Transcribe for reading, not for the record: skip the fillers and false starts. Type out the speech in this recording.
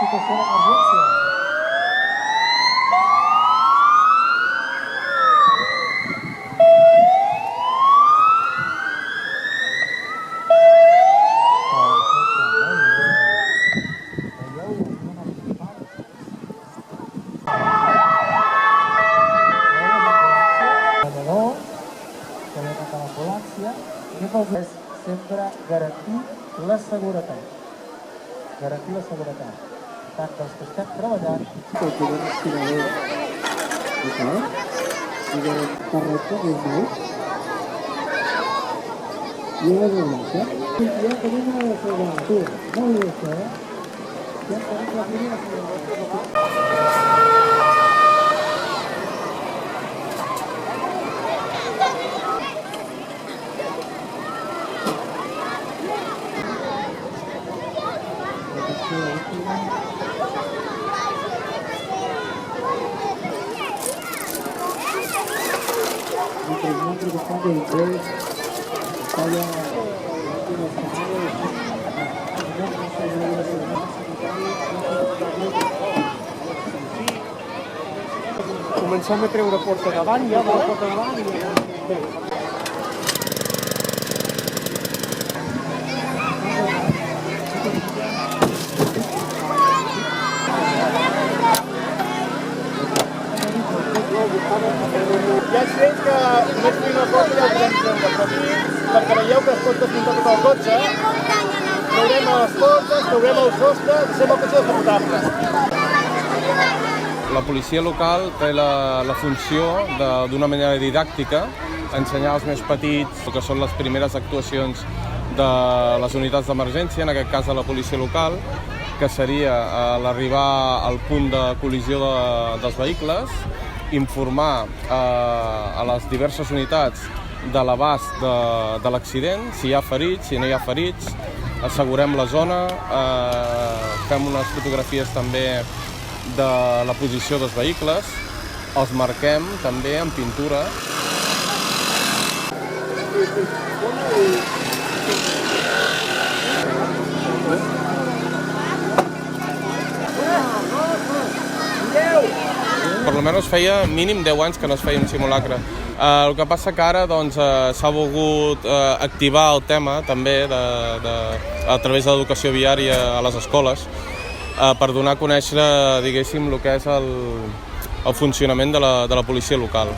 situació d'emergència. És sempre garantir la seguretat. Garantir la seguretat. Tant dels que estem treballant... El primer respirador. D'acord? I de correcte, des d'ahí. I a l'ambulància. I ja tenim una de seguretat. Molt bé, això, eh? Ja tenim la primera seguretat. Infelizmente que están de inglés, está ya los canales. Comencem a treure porta davant, ja va la porta davant i... Ja és fet que només tenim una porta i el podem treure, però aquí, perquè veieu que es pot desmuntar tot el cotxe, traurem les portes, traurem el sostre, deixem el cotxe desmuntable. La policia local té la funció d'una manera didàctica ensenyar als més petits el que són les primeres actuacions de les unitats d'emergència, en aquest cas de la policia local, que seria l'arribar al punt de col·lisió dels vehicles, informar a les diverses unitats de l'abast de l'accident, si hi ha ferits, si no hi ha ferits, assegurem la zona, fem unes fotografies també de la posició dels vehicles, els marquem també amb pintura. Per almenys feia mínim 10 anys que no es feia un simulacre. El que passa que ara s'ha volgut activar el tema també a través de l'educació viària a les escoles per donar a conèixer, diguéssim, el que és el funcionament de la policia local.